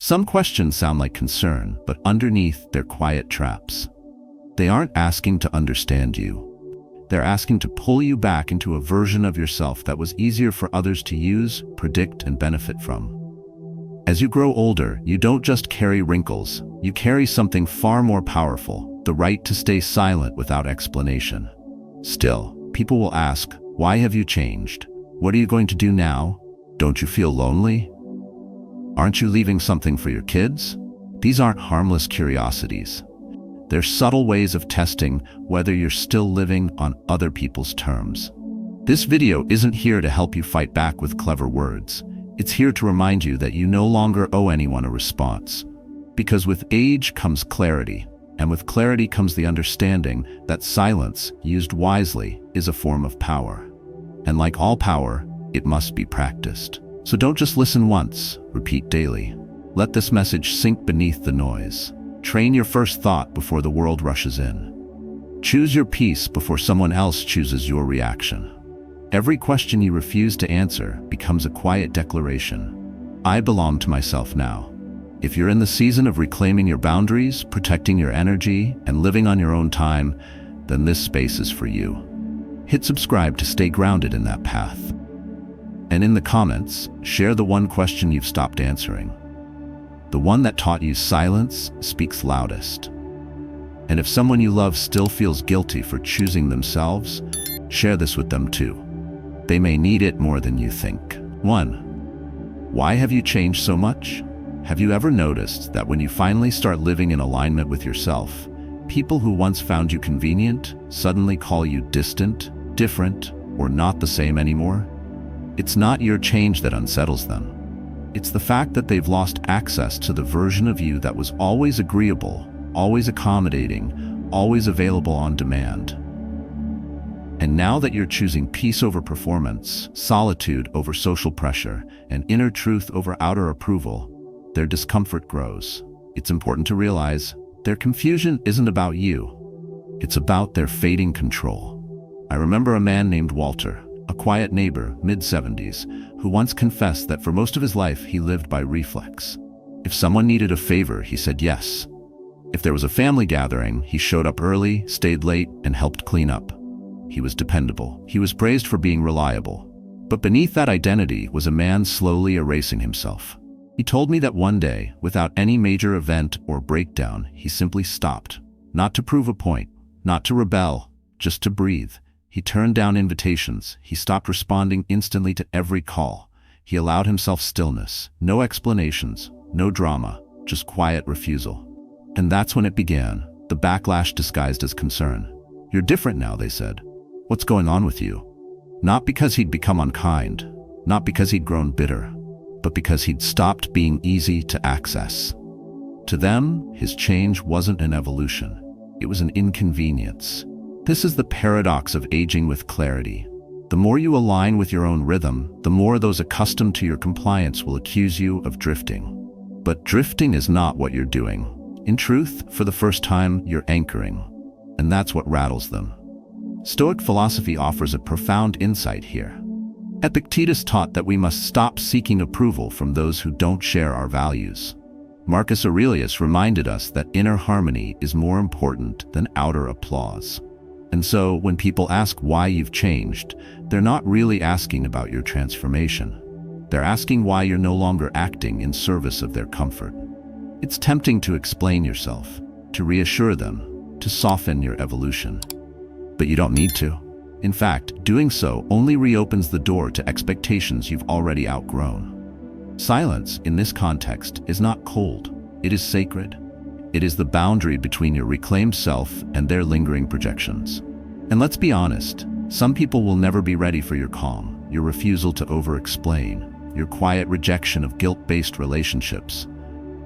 Some questions sound like concern, but underneath, they're quiet traps. They aren't asking to understand you. They're asking to pull you back into a version of yourself that was easier for others to use, predict, and benefit from. As you grow older, you don't just carry wrinkles, you carry something far more powerful, the right to stay silent without explanation. Still, people will ask, why have you changed? What are you going to do now? Don't you feel lonely? Aren't you leaving something for your kids? These aren't harmless curiosities. They're subtle ways of testing whether you're still living on other people's terms. This video isn't here to help you fight back with clever words. It's here to remind you that you no longer owe anyone a response. Because with age comes clarity, and with clarity comes the understanding that silence, used wisely, is a form of power. And like all power, it must be practiced. So don't just listen once, repeat daily. Let this message sink beneath the noise. Train your first thought before the world rushes in. Choose your peace before someone else chooses your reaction. Every question you refuse to answer becomes a quiet declaration. I belong to myself now. If you're in the season of reclaiming your boundaries, protecting your energy, and living on your own time, then this space is for you. Hit subscribe to stay grounded in that path. And in the comments, share the one question you've stopped answering. The one that taught you silence speaks loudest. And if someone you love still feels guilty for choosing themselves, share this with them too. They may need it more than you think. 1. Why have you changed so much? Have you ever noticed that when you finally start living in alignment with yourself, people who once found you convenient suddenly call you distant, different, or not the same anymore? It's not your change that unsettles them. It's the fact that they've lost access to the version of you that was always agreeable, always accommodating, always available on demand. And now that you're choosing peace over performance, solitude over social pressure, and inner truth over outer approval, their discomfort grows. It's important to realize their confusion isn't about you. It's about their fading control. I remember a man named Walter, a quiet neighbor, mid-70s, who once confessed that for most of his life he lived by reflex. If someone needed a favor, he said yes. If there was a family gathering, he showed up early, stayed late, and helped clean up. He was dependable. He was praised for being reliable. But beneath that identity was a man slowly erasing himself. He told me that one day, without any major event or breakdown, he simply stopped. Not to prove a point, not to rebel, just to breathe. He turned down invitations. He stopped responding instantly to every call. He allowed himself stillness. No explanations, no drama, just quiet refusal. And that's when it began, the backlash disguised as concern. You're different now, they said. What's going on with you? Not because he'd become unkind, not because he'd grown bitter, but because he'd stopped being easy to access. To them, his change wasn't an evolution. It was an inconvenience. This is the paradox of aging with clarity. The more you align with your own rhythm, the more those accustomed to your compliance will accuse you of drifting. But drifting is not what you're doing. In truth, for the first time, you're anchoring. And that's what rattles them. Stoic philosophy offers a profound insight here. Epictetus taught that we must stop seeking approval from those who don't share our values. Marcus Aurelius reminded us that inner harmony is more important than outer applause. And so, when people ask why you've changed, they're not really asking about your transformation. They're asking why you're no longer acting in service of their comfort. It's tempting to explain yourself, to reassure them, to soften your evolution. But you don't need to. In fact, doing so only reopens the door to expectations you've already outgrown. Silence, in this context, is not cold. It is sacred. It is the boundary between your reclaimed self and their lingering projections. And let's be honest, some people will never be ready for your calm, your refusal to over-explain, your quiet rejection of guilt-based relationships.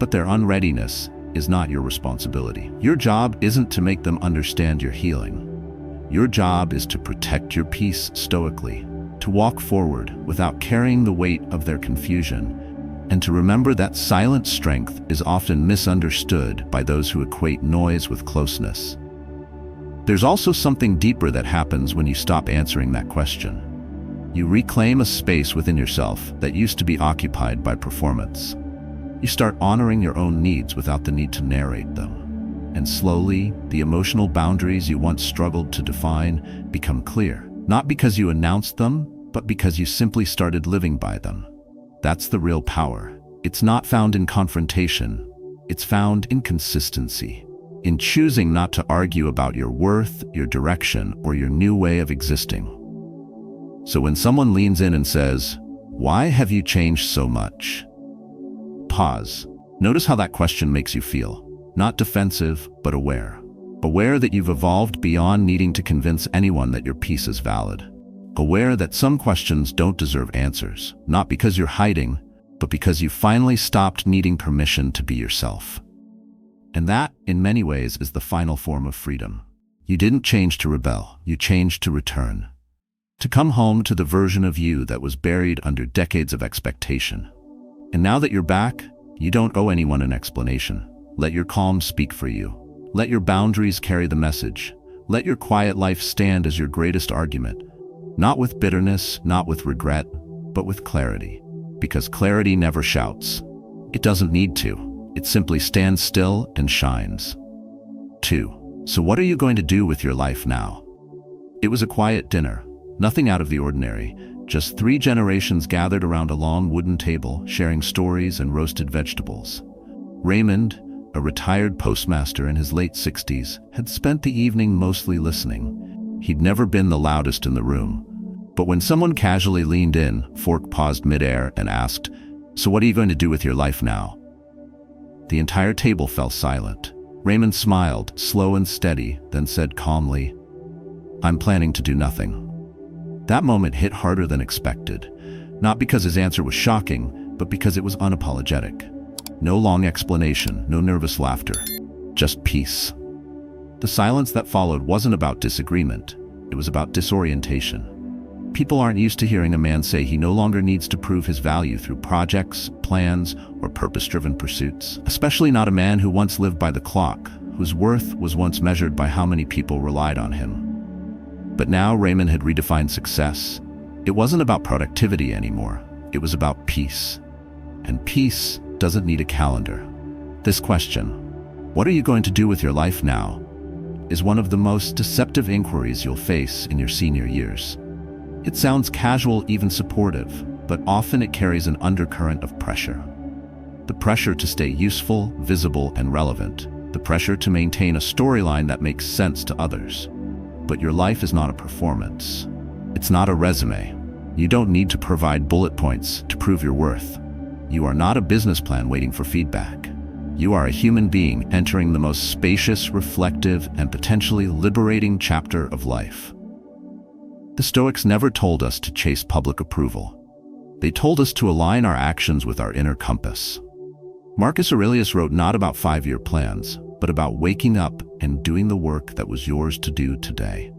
But their unreadiness is not your responsibility. Your job isn't to make them understand your healing. Your job is to protect your peace stoically, to walk forward without carrying the weight of their confusion, and to remember that silent strength is often misunderstood by those who equate noise with closeness. There's also something deeper that happens when you stop answering that question. You reclaim a space within yourself that used to be occupied by performance. You start honoring your own needs without the need to narrate them. And slowly, the emotional boundaries you once struggled to define become clear. Not because you announced them, but because you simply started living by them. That's the real power. It's not found in confrontation. It's found in consistency. In choosing not to argue about your worth, your direction, or your new way of existing. So when someone leans in and says, "Why have you changed so much?" Pause. Notice how that question makes you feel. Not defensive, but aware. Aware that you've evolved beyond needing to convince anyone that your piece is valid. Aware that some questions don't deserve answers, not because you're hiding, but because you finally stopped needing permission to be yourself. And that, in many ways, is the final form of freedom. You didn't change to rebel, you changed to return. To come home to the version of you that was buried under decades of expectation. And now that you're back, you don't owe anyone an explanation. Let your calm speak for you. Let your boundaries carry the message. Let your quiet life stand as your greatest argument. Not with bitterness, not with regret, but with clarity. Because clarity never shouts. It doesn't need to. It simply stands still and shines. 2. So what are you going to do with your life now? It was a quiet dinner, nothing out of the ordinary. Just 3 generations gathered around a long wooden table, sharing stories and roasted vegetables. Raymond, a retired postmaster in his late 60s, had spent the evening mostly listening. He'd never been the loudest in the room. But when someone casually leaned in, Fork paused midair and asked, "So what are you going to do with your life now?" The entire table fell silent. Raymond smiled, slow and steady, then said calmly, "I'm planning to do nothing." That moment hit harder than expected, not because his answer was shocking, but because it was unapologetic. No long explanation, no nervous laughter, just peace. The silence that followed wasn't about disagreement, it was about disorientation. People aren't used to hearing a man say he no longer needs to prove his value through projects, plans, or purpose-driven pursuits. Especially not a man who once lived by the clock, whose worth was once measured by how many people relied on him. But now Raymond had redefined success. It wasn't about productivity anymore. It was about peace. And peace doesn't need a calendar. This question, what are you going to do with your life now, is one of the most deceptive inquiries you'll face in your senior years. It sounds casual, even supportive, but often it carries an undercurrent of pressure. The pressure to stay useful, visible, and relevant. The pressure to maintain a storyline that makes sense to others. But your life is not a performance. It's not a resume. You don't need to provide bullet points to prove your worth. You are not a business plan waiting for feedback. You are a human being entering the most spacious, reflective, and potentially liberating chapter of life. The Stoics never told us to chase public approval. They told us to align our actions with our inner compass. Marcus Aurelius wrote not about 5-year plans, but about waking up and doing the work that was yours to do today.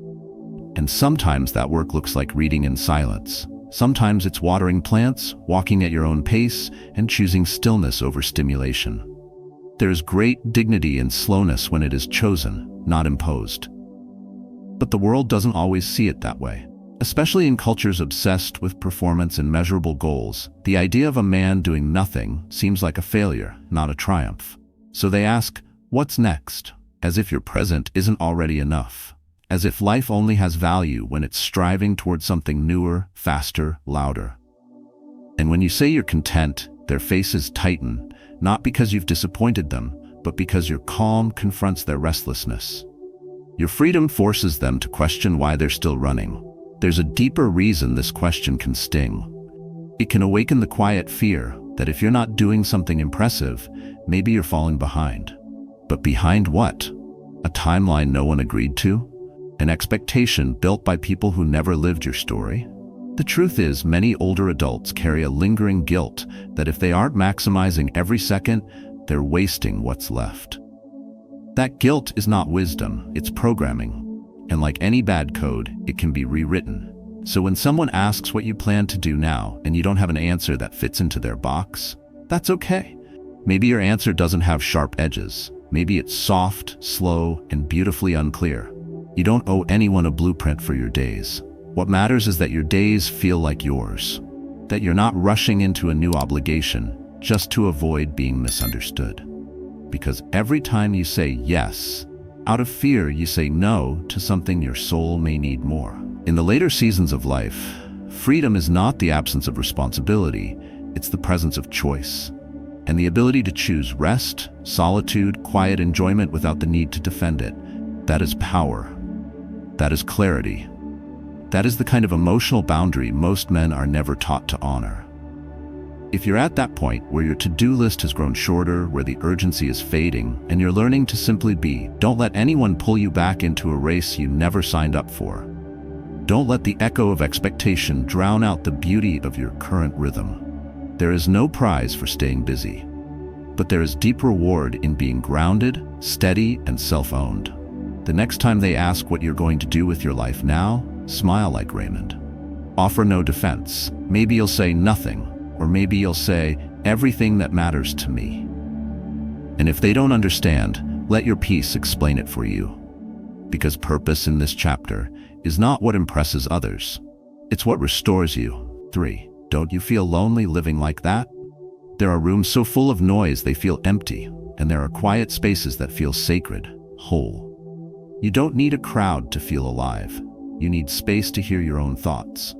And sometimes that work looks like reading in silence. Sometimes it's watering plants, walking at your own pace, and choosing stillness over stimulation. There's great dignity in slowness when it is chosen, not imposed. But the world doesn't always see it that way. Especially in cultures obsessed with performance and measurable goals, the idea of a man doing nothing seems like a failure, not a triumph. So they ask, what's next? As if your present isn't already enough. As if life only has value when it's striving towards something newer, faster, louder. And when you say you're content, their faces tighten, not because you've disappointed them, but because your calm confronts their restlessness. Your freedom forces them to question why they're still running. There's a deeper reason this question can sting. It can awaken the quiet fear that if you're not doing something impressive, maybe you're falling behind. But behind what? A timeline no one agreed to? An expectation built by people who never lived your story? The truth is, many older adults carry a lingering guilt that if they aren't maximizing every second, they're wasting what's left. That guilt is not wisdom, it's programming. And like any bad code, it can be rewritten. So when someone asks what you plan to do now and you don't have an answer that fits into their box, that's okay. Maybe your answer doesn't have sharp edges. Maybe it's soft, slow, and beautifully unclear. You don't owe anyone a blueprint for your days. What matters is that your days feel like yours. That you're not rushing into a new obligation. just to avoid being misunderstood. Because every time you say yes, out of fear you say no to something your soul may need more. In the later seasons of life, freedom is not the absence of responsibility, it's the presence of choice. And the ability to choose rest, solitude, quiet enjoyment without the need to defend it. That is power. That is clarity. That is the kind of emotional boundary most men are never taught to honor. If you're at that point where your to-do list has grown shorter, where the urgency is fading, and you're learning to simply be, don't let anyone pull you back into a race you never signed up for. Don't let the echo of expectation drown out the beauty of your current rhythm. There is no prize for staying busy, but there is deep reward in being grounded, steady, and self-owned. The next time they ask what you're going to do with your life now, smile like Raymond. Offer no defense. Maybe you'll say nothing, or maybe you'll say everything that matters to me. And if they don't understand, let your peace explain it for you. Because purpose in this chapter is not what impresses others. It's what restores you. 3. Don't you feel lonely living like that? There are rooms so full of noise they feel empty, and there are quiet spaces that feel sacred, whole. You don't need a crowd to feel alive. You need space to hear your own thoughts.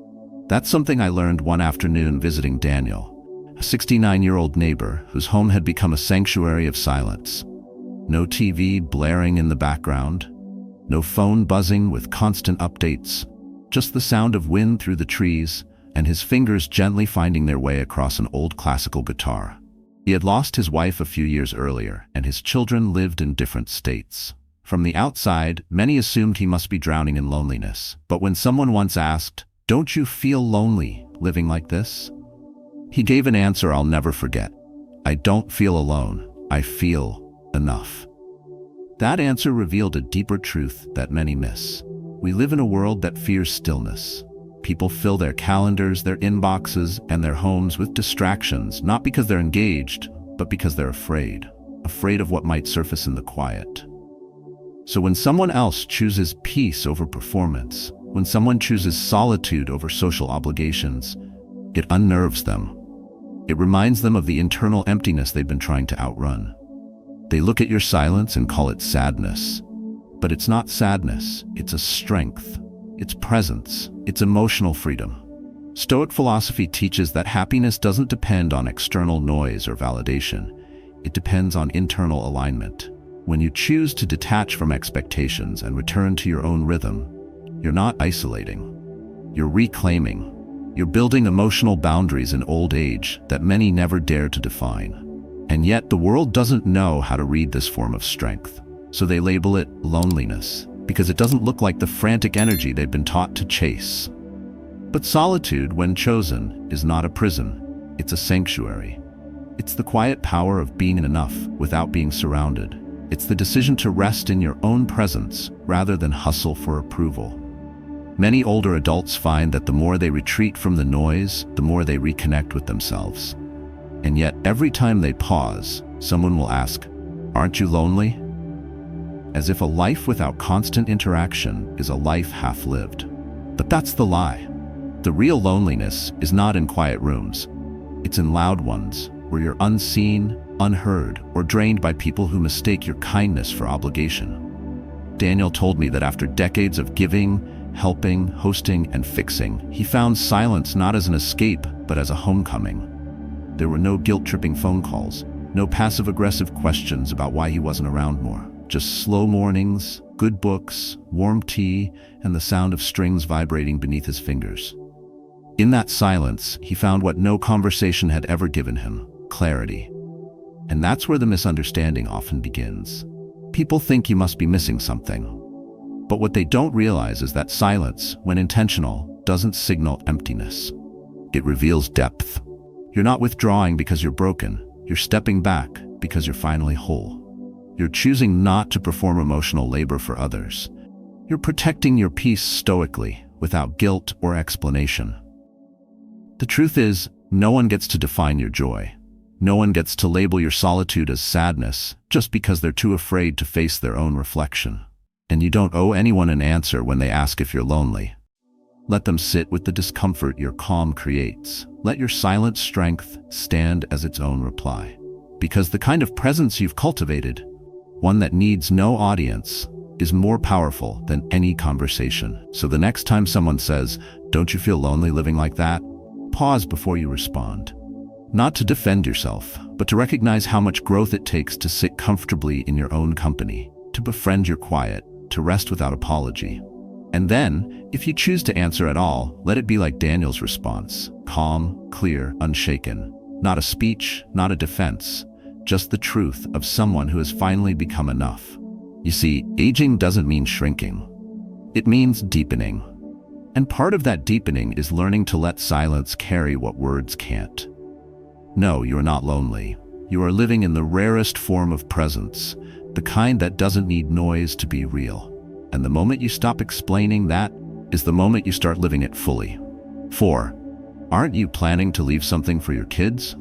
That's something I learned one afternoon visiting Daniel, a 69-year-old neighbor whose home had become a sanctuary of silence. No TV blaring in the background, no phone buzzing with constant updates, just the sound of wind through the trees and his fingers gently finding their way across an old classical guitar. He had lost his wife a few years earlier, and his children lived in different states. From the outside, many assumed he must be drowning in loneliness. But when someone once asked, "Don't you feel lonely living like this?" he gave an answer I'll never forget. "I don't feel alone. I feel enough." That answer revealed a deeper truth that many miss. We live in a world that fears stillness. People fill their calendars, their inboxes, and their homes with distractions, not because they're engaged, but because they're afraid of what might surface in the quiet. So when someone else chooses peace over performance, when someone chooses solitude over social obligations, it unnerves them. It reminds them of the internal emptiness they've been trying to outrun. They look at your silence and call it sadness. But it's not sadness, it's a strength. It's presence, it's emotional freedom. Stoic philosophy teaches that happiness doesn't depend on external noise or validation. It depends on internal alignment. When you choose to detach from expectations and return to your own rhythm, you're not isolating. You're reclaiming. You're building emotional boundaries in old age that many never dare to define. And yet the world doesn't know how to read this form of strength. So they label it loneliness, because it doesn't look like the frantic energy they've been taught to chase. But solitude, when chosen, is not a prison. It's a sanctuary. It's the quiet power of being enough without being surrounded. It's the decision to rest in your own presence rather than hustle for approval. Many older adults find that the more they retreat from the noise, the more they reconnect with themselves. And yet, every time they pause, someone will ask, "Aren't you lonely?" As if a life without constant interaction is a life half-lived. But that's the lie. The real loneliness is not in quiet rooms. It's in loud ones, where you're unseen, unheard, or drained by people who mistake your kindness for obligation. Daniel told me that after decades of giving, helping, hosting, and fixing, he found silence not as an escape, but as a homecoming. There were no guilt-tripping phone calls, no passive-aggressive questions about why he wasn't around more. Just slow mornings, good books, warm tea, and the sound of strings vibrating beneath his fingers. In that silence, he found what no conversation had ever given him: clarity. And that's where the misunderstanding often begins. People think you must be missing something. But what they don't realize is that silence, when intentional, doesn't signal emptiness. It reveals depth. You're not withdrawing because you're broken. You're stepping back because you're finally whole. You're choosing not to perform emotional labor for others. You're protecting your peace stoically, without guilt or explanation. The truth is, no one gets to define your joy. No one gets to label your solitude as sadness just because they're too afraid to face their own reflection. And you don't owe anyone an answer when they ask if you're lonely. Let them sit with the discomfort your calm creates. Let your silent strength stand as its own reply. Because the kind of presence you've cultivated, one that needs no audience, is more powerful than any conversation. So the next time someone says, "Don't you feel lonely living like that?" pause before you respond. Not to defend yourself, but to recognize how much growth it takes to sit comfortably in your own company, to befriend your quiet, to rest without apology. And then, if you choose to answer at all, let it be like Daniel's response: calm, clear, unshaken. Not a speech, not a defense, just the truth of someone who has finally become enough. You see, aging doesn't mean shrinking. It means deepening. And part of that deepening is learning to let silence carry what words can't. No, you are not lonely. You are living in the rarest form of presence, the kind that doesn't need noise to be real. And the moment you stop explaining that is the moment you start living it fully. 4. Aren't you planning to leave something for your kids?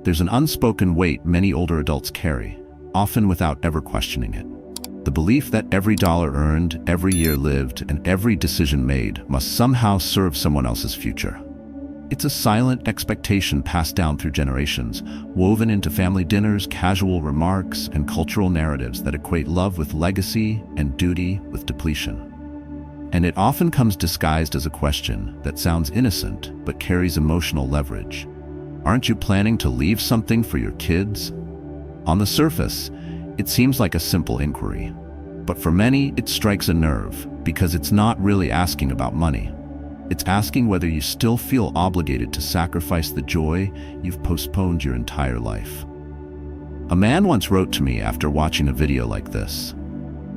There's an unspoken weight many older adults carry, often without ever questioning it. The belief that every dollar earned, every year lived, and every decision made must somehow serve someone else's future. It's a silent expectation passed down through generations, woven into family dinners, casual remarks, and cultural narratives that equate love with legacy and duty with depletion. And it often comes disguised as a question that sounds innocent but carries emotional leverage. Aren't you planning to leave something for your kids? On the surface, it seems like a simple inquiry. But for many, it strikes a nerve because it's not really asking about money. It's asking whether you still feel obligated to sacrifice the joy you've postponed your entire life. A man once wrote to me after watching a video like this.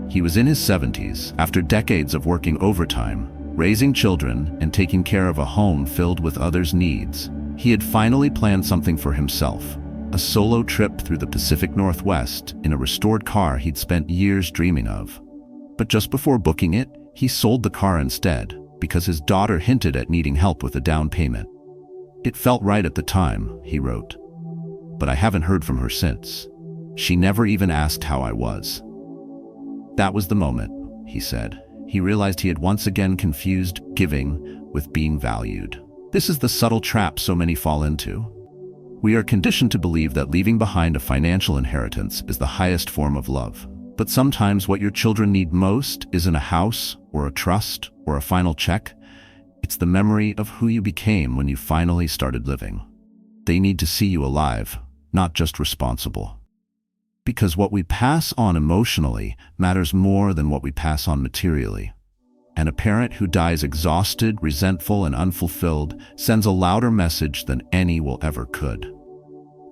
He was in his 70s, after decades of working overtime, raising children, and taking care of a home filled with others' needs. He had finally planned something for himself, a solo trip through the Pacific Northwest in a restored car he'd spent years dreaming of. But just before booking it, he sold the car instead, because his daughter hinted at needing help with a down payment. "It felt right at the time," he wrote, "but I haven't heard from her since. She never even asked how I was." That was the moment, he said. He realized he had once again confused giving with being valued. This is the subtle trap so many fall into. We are conditioned to believe that leaving behind a financial inheritance is the highest form of love. But sometimes what your children need most isn't a house or a trust or a final check. It's the memory of who you became when you finally started living. They need to see you alive, not just responsible. Because what we pass on emotionally matters more than what we pass on materially. And a parent who dies exhausted, resentful, and unfulfilled sends a louder message than any will ever could.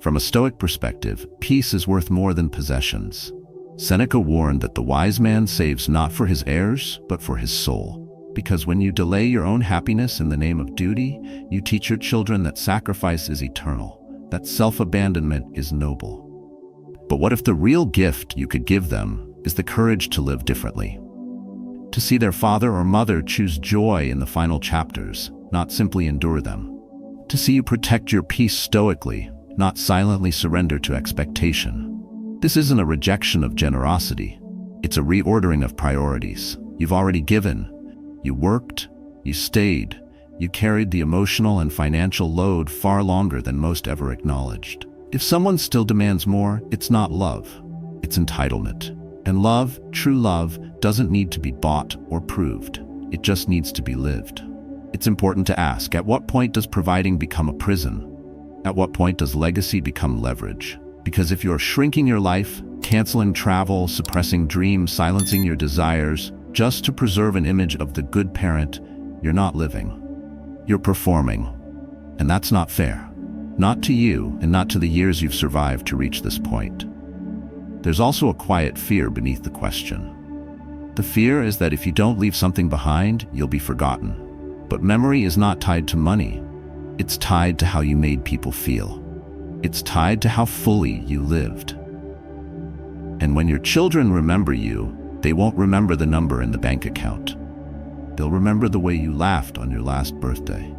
From a Stoic perspective, peace is worth more than possessions. Seneca warned that the wise man saves not for his heirs, but for his soul. Because when you delay your own happiness in the name of duty, you teach your children that sacrifice is eternal, that self-abandonment is noble. But what if the real gift you could give them is the courage to live differently? To see their father or mother choose joy in the final chapters, not simply endure them. To see you protect your peace stoically, not silently surrender to expectation. This isn't a rejection of generosity. It's a reordering of priorities. You've already given. You worked. You stayed. You carried the emotional and financial load far longer than most ever acknowledged. If someone still demands more, it's not love. It's entitlement. And love, true love, doesn't need to be bought or proved. It just needs to be lived. It's important to ask, at what point does providing become a prison? At what point does legacy become leverage? Because if you're shrinking your life, canceling travel, suppressing dreams, silencing your desires, just to preserve an image of the good parent, you're not living. You're performing. And that's not fair. Not to you, and not to the years you've survived to reach this point. There's also a quiet fear beneath the question. The fear is that if you don't leave something behind, you'll be forgotten. But memory is not tied to money. It's tied to how you made people feel. It's tied to how fully you lived. And when your children remember you, they won't remember the number in the bank account. They'll remember the way you laughed on your last birthday,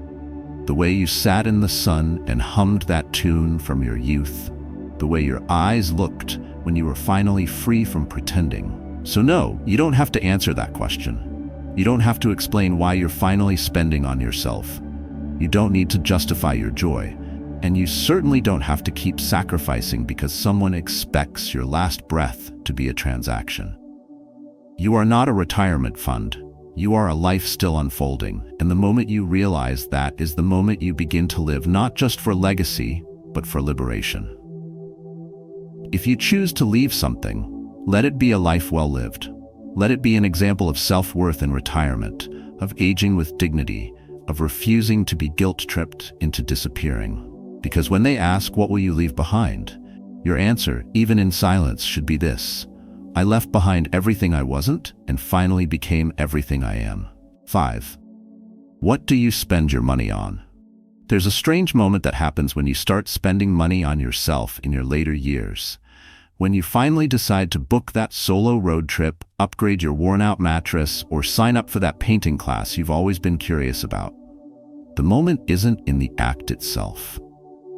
the way you sat in the sun and hummed that tune from your youth, the way your eyes looked when you were finally free from pretending. So no, you don't have to answer that question. You don't have to explain why you're finally spending on yourself. You don't need to justify your joy. And you certainly don't have to keep sacrificing because someone expects your last breath to be a transaction. You are not a retirement fund. You are a life still unfolding, and the moment you realize that is the moment you begin to live not just for legacy, but for liberation. If you choose to leave something, let it be a life well lived. Let it be an example of self-worth in retirement, of aging with dignity, of refusing to be guilt-tripped into disappearing. Because when they ask, what will you leave behind? Your answer, even in silence, should be this: I left behind everything I wasn't and finally became everything I am. 5. What do you spend your money on? There's a strange moment that happens when you start spending money on yourself in your later years. When you finally decide to book that solo road trip, upgrade your worn-out mattress, or sign up for that painting class you've always been curious about. The moment isn't in the act itself.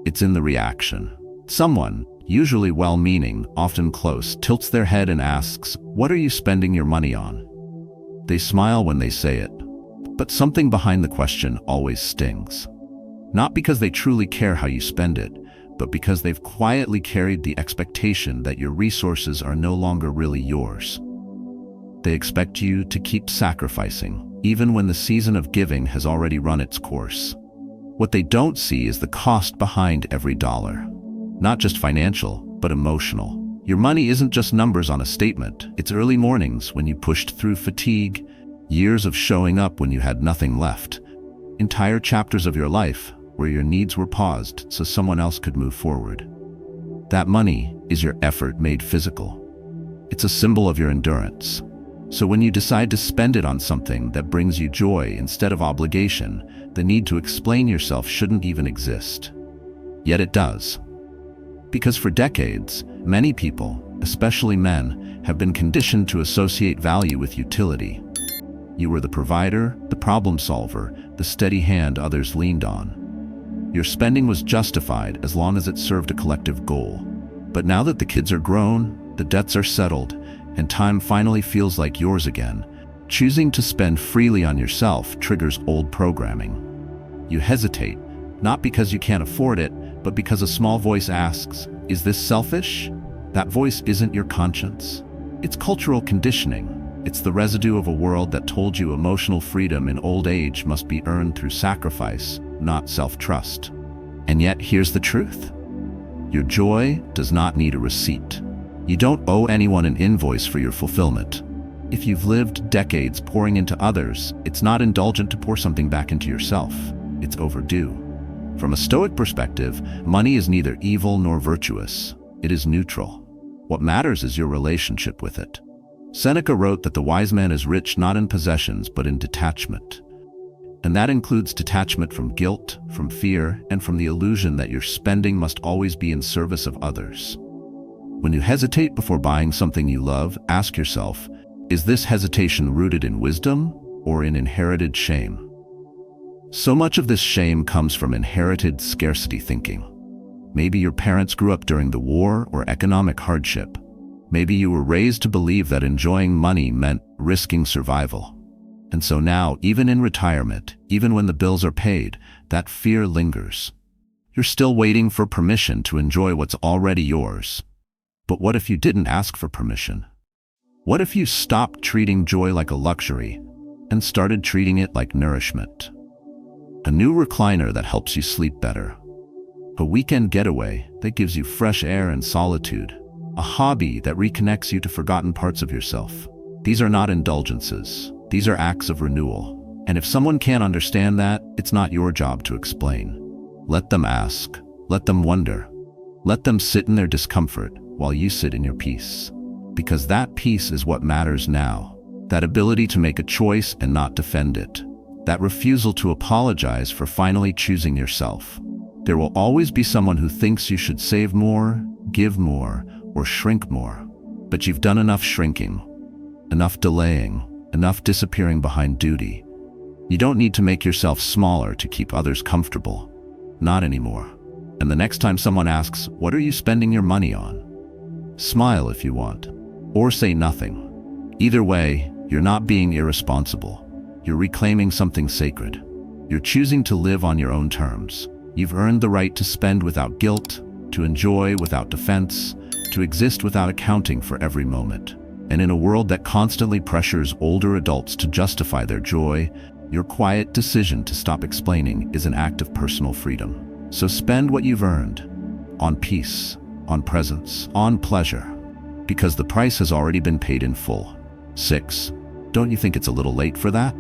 It's in the reaction. Someone, usually well-meaning, often close, tilts their head and asks, "What are you spending your money on?" They smile when they say it, but something behind the question always stings. Not because they truly care how you spend it, but because they've quietly carried the expectation that your resources are no longer really yours. They expect you to keep sacrificing, even when the season of giving has already run its course. What they don't see is the cost behind every dollar. Not just financial, but emotional. Your money isn't just numbers on a statement. It's early mornings when you pushed through fatigue, years of showing up when you had nothing left, entire chapters of your life where your needs were paused so someone else could move forward. That money is your effort made physical. It's a symbol of your endurance. So when you decide to spend it on something that brings you joy instead of obligation, the need to explain yourself shouldn't even exist. Yet it does. Because for decades, many people, especially men, have been conditioned to associate value with utility. You were the provider, the problem solver, the steady hand others leaned on. Your spending was justified as long as it served a collective goal. But now that the kids are grown, the debts are settled, and time finally feels like yours again, choosing to spend freely on yourself triggers old programming. You hesitate, not because you can't afford it, but because a small voice asks, "Is this selfish?" That voice isn't your conscience. It's cultural conditioning. It's the residue of a world that told you emotional freedom in old age must be earned through sacrifice, not self-trust. And yet, here's the truth. Your joy does not need a receipt. You don't owe anyone an invoice for your fulfillment. If you've lived decades pouring into others, it's not indulgent to pour something back into yourself. It's overdue. From a Stoic perspective, money is neither evil nor virtuous. It is neutral. What matters is your relationship with it. Seneca wrote that the wise man is rich not in possessions but in detachment. And that includes detachment from guilt, from fear, and from the illusion that your spending must always be in service of others. When you hesitate before buying something you love, ask yourself, is this hesitation rooted in wisdom or in inherited shame? So much of this shame comes from inherited scarcity thinking. Maybe your parents grew up during the war or economic hardship. Maybe you were raised to believe that enjoying money meant risking survival. And so now, even in retirement, even when the bills are paid, that fear lingers. You're still waiting for permission to enjoy what's already yours. But what if you didn't ask for permission? What if you stopped treating joy like a luxury and started treating it like nourishment? A new recliner that helps you sleep better. A weekend getaway that gives you fresh air and solitude. A hobby that reconnects you to forgotten parts of yourself. These are not indulgences. These are acts of renewal. And if someone can't understand that, it's not your job to explain. Let them ask. Let them wonder. Let them sit in their discomfort while you sit in your peace. Because that peace is what matters now. That ability to make a choice and not defend it. That refusal to apologize for finally choosing yourself. There will always be someone who thinks you should save more, give more, or shrink more. But you've done enough shrinking, enough delaying, enough disappearing behind duty. You don't need to make yourself smaller to keep others comfortable. Not anymore. And the next time someone asks, what are you spending your money on? Smile if you want, or say nothing. Either way, you're not being irresponsible. You're reclaiming something sacred. You're choosing to live on your own terms. You've earned the right to spend without guilt, to enjoy without defense, to exist without accounting for every moment. And in a world that constantly pressures older adults to justify their joy, your quiet decision to stop explaining is an act of personal freedom. So spend what you've earned on peace, on presence, on pleasure, because the price has already been paid in full. 6. Don't you think it's a little late for that?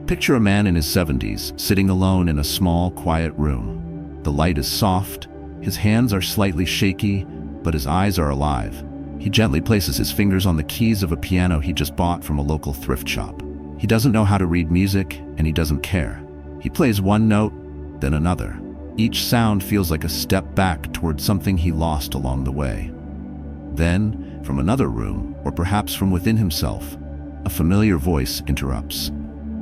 Picture a man in his 70s, sitting alone in a small, quiet room. The light is soft, his hands are slightly shaky, but his eyes are alive. He gently places his fingers on the keys of a piano he just bought from a local thrift shop. He doesn't know how to read music, and he doesn't care. He plays one note, then another. Each sound feels like a step back toward something he lost along the way. Then, from another room, or perhaps from within himself, a familiar voice interrupts.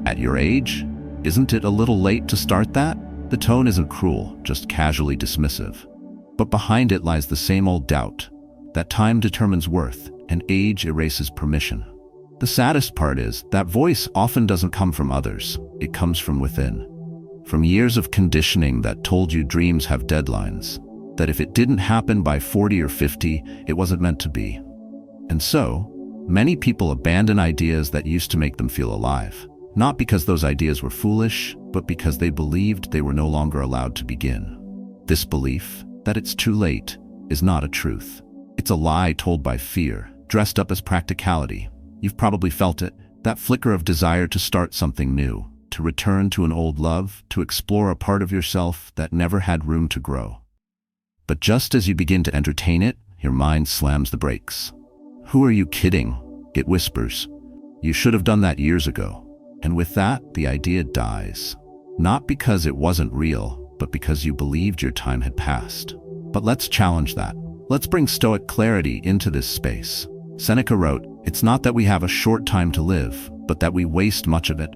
At your age? Isn't it a little late to start that? The tone isn't cruel, just casually dismissive. But behind it lies the same old doubt, that time determines worth and age erases permission. The saddest part is that voice often doesn't come from others, it comes from within. From years of conditioning that told you dreams have deadlines, that if it didn't happen by 40 or 50, it wasn't meant to be. And so, many people abandon ideas that used to make them feel alive. Not because those ideas were foolish, but because they believed they were no longer allowed to begin. This belief, that it's too late, is not a truth. It's a lie told by fear, dressed up as practicality. You've probably felt it, that flicker of desire to start something new, to return to an old love, to explore a part of yourself that never had room to grow. But just as you begin to entertain it, your mind slams the brakes. Who are you kidding? It whispers. You should have done that years ago. And with that, the idea dies. Not because it wasn't real, but because you believed your time had passed. But let's challenge that. Let's bring Stoic clarity into this space. Seneca wrote, "It's not that we have a short time to live, but that we waste much of it."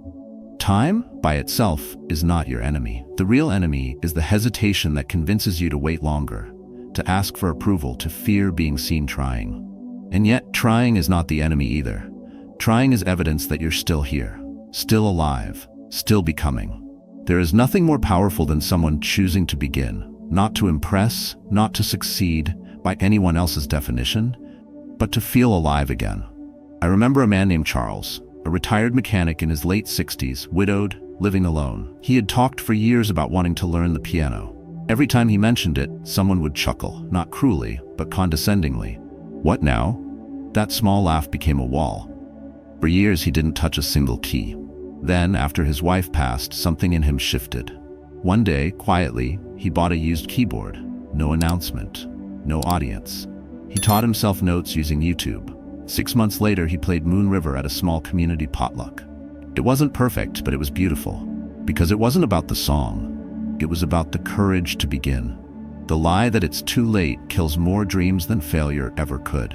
Time, by itself, is not your enemy. The real enemy is the hesitation that convinces you to wait longer, to ask for approval, to fear being seen trying. And yet, trying is not the enemy either. Trying is evidence that you're still here. Still alive, still becoming. There is nothing more powerful than someone choosing to begin, not to impress, not to succeed by anyone else's definition, but to feel alive again. I remember a man named Charles, a retired mechanic in his late 60s, widowed, living alone. He had talked for years about wanting to learn the piano. Every time he mentioned it, someone would chuckle, not cruelly, but condescendingly. "What now?" That small laugh became a wall. For years he didn't touch a single key. Then, after his wife passed, something in him shifted. One day, quietly, he bought a used keyboard. No announcement, no audience. He taught himself notes using YouTube. 6 months later, he played Moon River at a small community potluck. It wasn't perfect, but it was beautiful. Because it wasn't about the song. It was about the courage to begin. The lie that it's too late kills more dreams than failure ever could.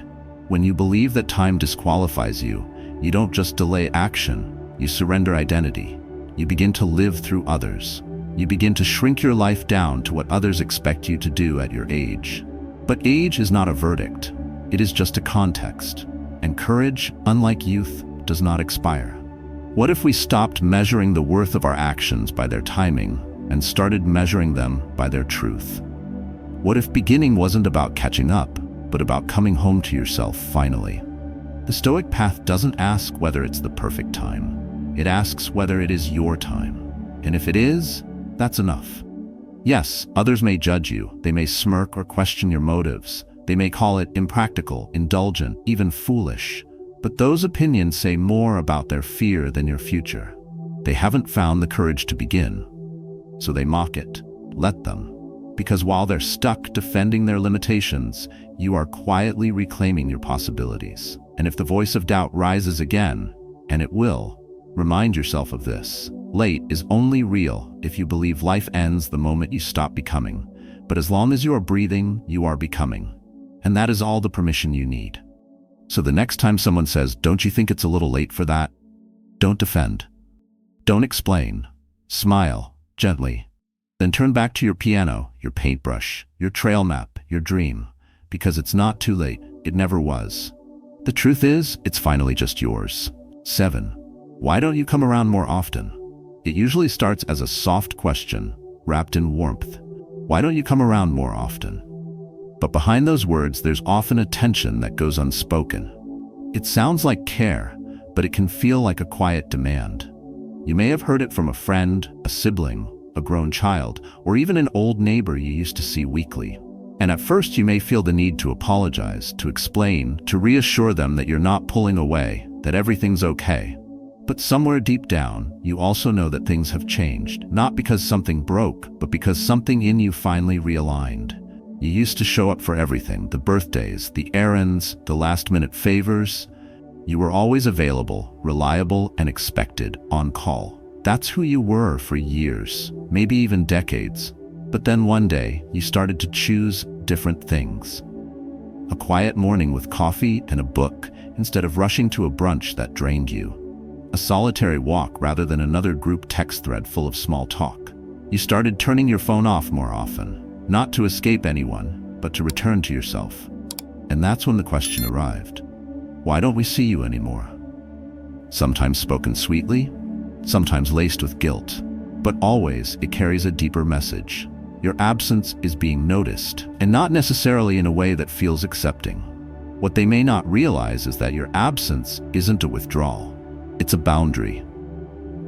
When you believe that time disqualifies you, you don't just delay action. You surrender identity. You begin to live through others. You begin to shrink your life down to what others expect you to do at your age. But age is not a verdict. It is just a context. And courage, unlike youth, does not expire. What if we stopped measuring the worth of our actions by their timing and started measuring them by their truth? What if beginning wasn't about catching up, but about coming home to yourself finally? The Stoic path doesn't ask whether it's the perfect time. It asks whether it is your time. And if it is, that's enough. Yes, others may judge you. They may smirk or question your motives. They may call it impractical, indulgent, even foolish. But those opinions say more about their fear than your future. They haven't found the courage to begin. So they mock it. Let them. Because while they're stuck defending their limitations, you are quietly reclaiming your possibilities. And if the voice of doubt rises again, and it will, remind yourself of this. Late is only real if you believe life ends the moment you stop becoming. But as long as you are breathing, you are becoming. And that is all the permission you need. So the next time someone says, "Don't you think it's a little late for that?" Don't defend. Don't explain. Smile, gently. Then turn back to your piano, your paintbrush, your trail map, your dream. Because it's not too late. It never was. The truth is, it's finally just yours. 7. Why don't you come around more often? It usually starts as a soft question, wrapped in warmth. Why don't you come around more often? But behind those words, there's often a tension that goes unspoken. It sounds like care, but it can feel like a quiet demand. You may have heard it from a friend, a sibling, a grown child, or even an old neighbor you used to see weekly. And at first you may feel the need to apologize, to explain, to reassure them that you're not pulling away, that everything's okay. But somewhere deep down, you also know that things have changed, not because something broke, but because something in you finally realigned. You used to show up for everything, the birthdays, the errands, the last-minute favors. You were always available, reliable, and expected, on call. That's who you were for years, maybe even decades. But then one day, you started to choose different things. A quiet morning with coffee and a book, instead of rushing to a brunch that drained you. A solitary walk rather than another group text thread full of small talk. You started turning your phone off more often. Not to escape anyone, but to return to yourself. And that's when the question arrived. Why don't we see you anymore? Sometimes spoken sweetly, sometimes laced with guilt, but always it carries a deeper message. Your absence is being noticed, and not necessarily in a way that feels accepting. What they may not realize is that your absence isn't a withdrawal, it's a boundary.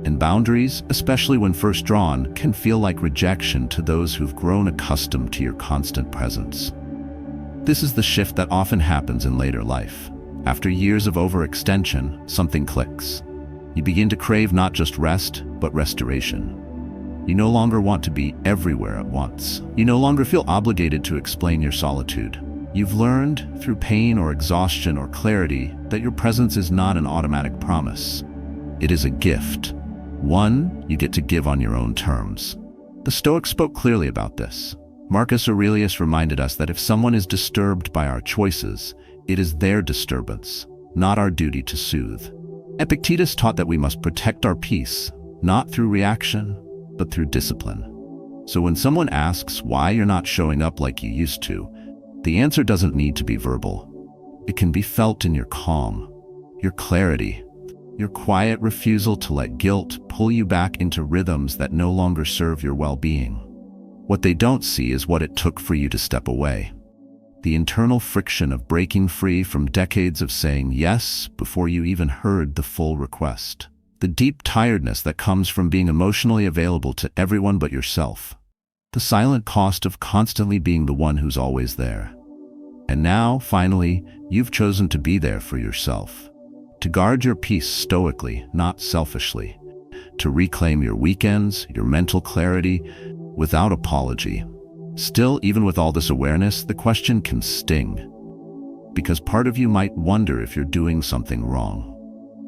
And boundaries, especially when first drawn, can feel like rejection to those who've grown accustomed to your constant presence. This is the shift that often happens in later life. After years of overextension, something clicks. You begin to crave not just rest, but restoration. You no longer want to be everywhere at once. You no longer feel obligated to explain your solitude. You've learned, through pain or exhaustion or clarity, that your presence is not an automatic promise. It is a gift. One you get to give on your own terms. The Stoics spoke clearly about this. Marcus Aurelius reminded us that if someone is disturbed by our choices, it is their disturbance, not our duty to soothe. Epictetus taught that we must protect our peace, not through reaction, but through discipline. So when someone asks why you're not showing up like you used to, the answer doesn't need to be verbal. It can be felt in your calm, your clarity, your quiet refusal to let guilt pull you back into rhythms that no longer serve your well-being. What they don't see is what it took for you to step away. The internal friction of breaking free from decades of saying yes before you even heard the full request. The deep tiredness that comes from being emotionally available to everyone but yourself. The silent cost of constantly being the one who's always there. And now, finally, you've chosen to be there for yourself. To guard your peace stoically, not selfishly. To reclaim your weekends, your mental clarity, without apology. Still, even with all this awareness, the question can sting. Because part of you might wonder if you're doing something wrong.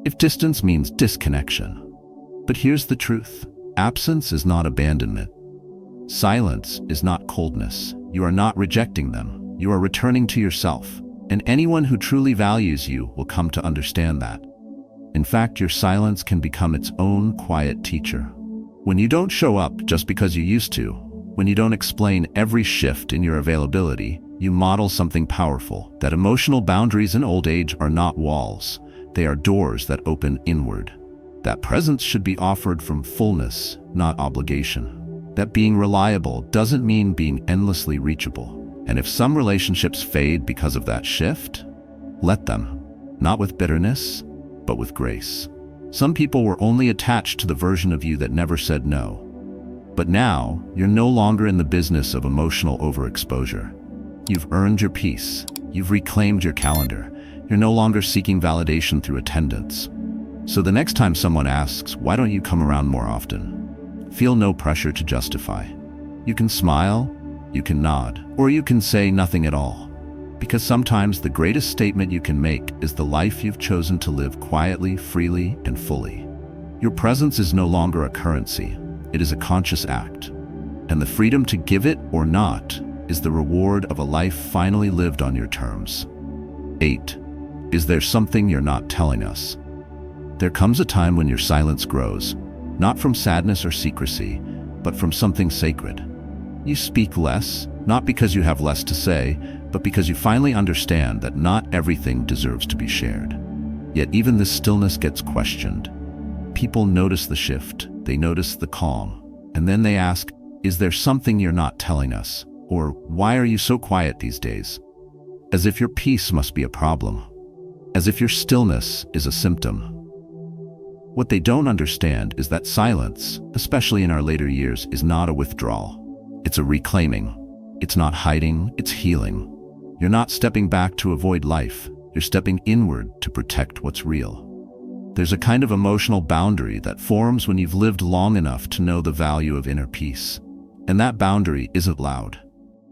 If distance means disconnection. But here's the truth. Absence is not abandonment. Silence is not coldness. You are not rejecting them. You are returning to yourself. And anyone who truly values you will come to understand that. In fact, your silence can become its own quiet teacher. When you don't show up just because you used to, when you don't explain every shift in your availability, you model something powerful, that emotional boundaries in old age are not walls. They are doors that open inward. That presence should be offered from fullness, not obligation. That being reliable doesn't mean being endlessly reachable. And if some relationships fade because of that shift, let them. Not with bitterness, but with grace. Some people were only attached to the version of you that never said no. But now, you're no longer in the business of emotional overexposure. You've earned your peace. You've reclaimed your calendar. You're no longer seeking validation through attendance. So the next time someone asks, why don't you come around more often? Feel no pressure to justify. You can smile, you can nod, or you can say nothing at all. Because sometimes the greatest statement you can make is the life you've chosen to live quietly, freely, and fully. Your presence is no longer a currency. It is a conscious act. And the freedom to give it or not is the reward of a life finally lived on your terms. 8. Is there something you're not telling us? There comes a time when your silence grows, not from sadness or secrecy, but from something sacred. You speak less, not because you have less to say, but because you finally understand that not everything deserves to be shared. Yet even this stillness gets questioned. People notice the shift, they notice the calm, and then they ask, is there something you're not telling us? Or why are you so quiet these days? As if your peace must be a problem. As if your stillness is a symptom. What they don't understand is that silence, especially in our later years, is not a withdrawal. It's a reclaiming. It's not hiding, it's healing. You're not stepping back to avoid life. You're stepping inward to protect what's real. There's a kind of emotional boundary that forms when you've lived long enough to know the value of inner peace. And that boundary isn't loud.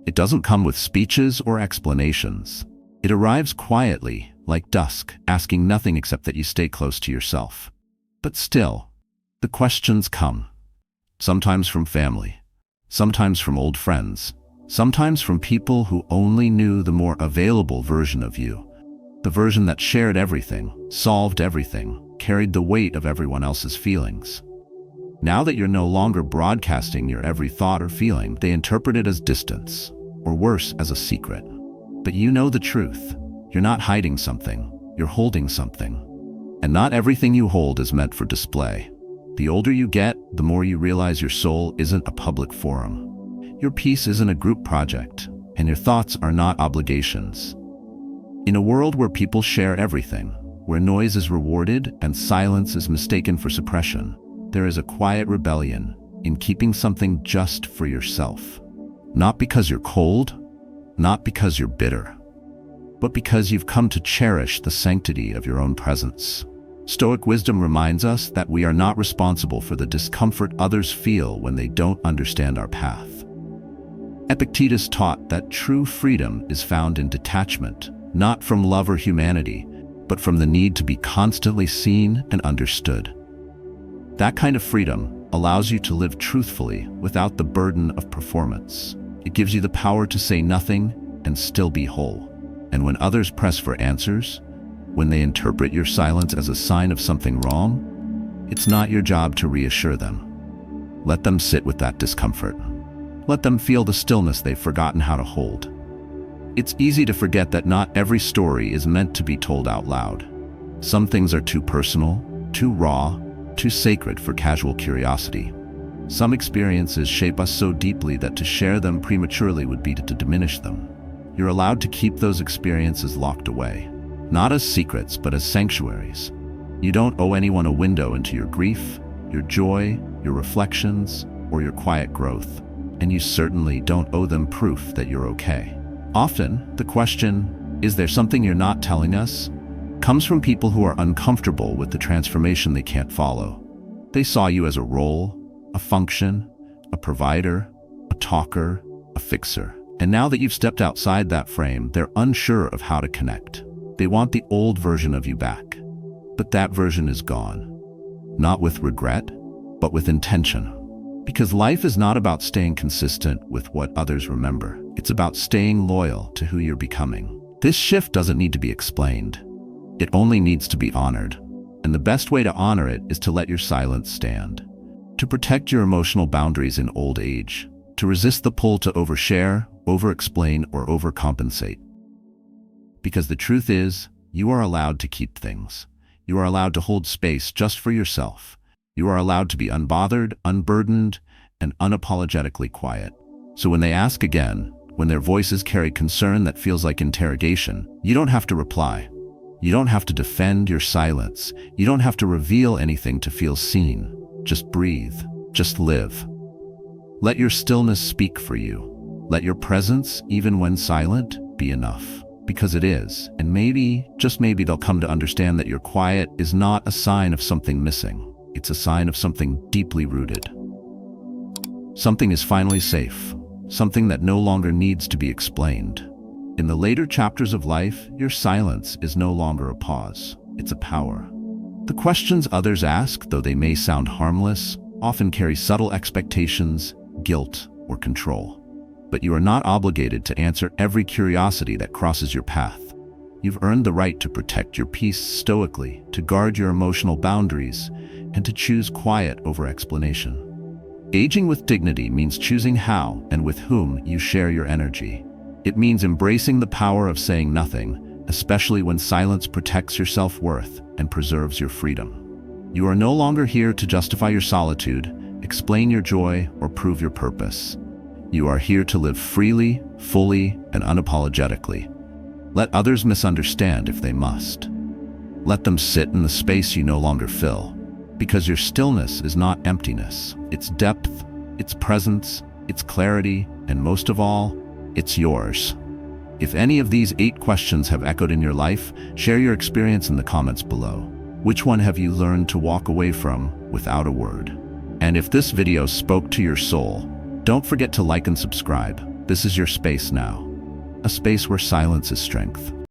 It doesn't come with speeches or explanations. It arrives quietly, like dusk, asking nothing except that you stay close to yourself. But still, the questions come. Sometimes from family, sometimes from old friends, sometimes from people who only knew the more available version of you. The version that shared everything, solved everything, carried the weight of everyone else's feelings. Now that you're no longer broadcasting your every thought or feeling, they interpret it as distance, or worse, as a secret. But you know the truth. You're not hiding something, you're holding something. And not everything you hold is meant for display. The older you get, the more you realize your soul isn't a public forum. Your peace isn't a group project, and your thoughts are not obligations. In a world where people share everything, where noise is rewarded and silence is mistaken for suppression, there is a quiet rebellion in keeping something just for yourself. Not because you're cold, not because you're bitter, but because you've come to cherish the sanctity of your own presence. Stoic wisdom reminds us that we are not responsible for the discomfort others feel when they don't understand our path. Epictetus taught that true freedom is found in detachment, not from love or humanity, but from the need to be constantly seen and understood. That kind of freedom allows you to live truthfully without the burden of performance. It gives you the power to say nothing and still be whole. And when others press for answers, when they interpret your silence as a sign of something wrong, it's not your job to reassure them. Let them sit with that discomfort. Let them feel the stillness they've forgotten how to hold. It's easy to forget that not every story is meant to be told out loud. Some things are too personal, too raw, too sacred for casual curiosity. Some experiences shape us so deeply that to share them prematurely would be to diminish them. You're allowed to keep those experiences locked away, not as secrets, but as sanctuaries. You don't owe anyone a window into your grief, your joy, your reflections, or your quiet growth. And you certainly don't owe them proof that you're okay. Often, the question, is there something you're not telling us, comes from people who are uncomfortable with the transformation they can't follow. They saw you as a role, a function, a provider, a talker, a fixer. And now that you've stepped outside that frame, they're unsure of how to connect. They want the old version of you back. But that version is gone. Not with regret, but with intention. Because life is not about staying consistent with what others remember. It's about staying loyal to who you're becoming. This shift doesn't need to be explained. It only needs to be honored. And the best way to honor it is to let your silence stand. To protect your emotional boundaries in old age. To resist the pull to overshare, over-explain, or overcompensate. Because the truth is, you are allowed to keep things. You are allowed to hold space just for yourself. You are allowed to be unbothered, unburdened, and unapologetically quiet. So when they ask again, when their voices carry concern that feels like interrogation, you don't have to reply. You don't have to defend your silence. You don't have to reveal anything to feel seen. Just breathe. Just live. Let your stillness speak for you. Let your presence, even when silent, be enough. Because it is. And maybe, just maybe, they'll come to understand that your quiet is not a sign of something missing. It's a sign of something deeply rooted. Something is finally safe. Something that no longer needs to be explained. In the later chapters of life, your silence is no longer a pause. It's a power. The questions others ask, though they may sound harmless, often carry subtle expectations, guilt, or control. But you are not obligated to answer every curiosity that crosses your path. You've earned the right to protect your peace stoically, to guard your emotional boundaries, and to choose quiet over explanation. Aging with dignity means choosing how and with whom you share your energy. It means embracing the power of saying nothing, especially when silence protects your self-worth and preserves your freedom. You are no longer here to justify your solitude, explain your joy, or prove your purpose. You are here to live freely, fully, and unapologetically. Let others misunderstand if they must. Let them sit in the space you no longer fill. Because your stillness is not emptiness. It's depth, it's presence, it's clarity, and most of all, it's yours. If any of these 8 questions have echoed in your life, share your experience in the comments below. Which one have you learned to walk away from without a word? And if this video spoke to your soul, don't forget to like and subscribe. This is your space now. A space where silence is strength.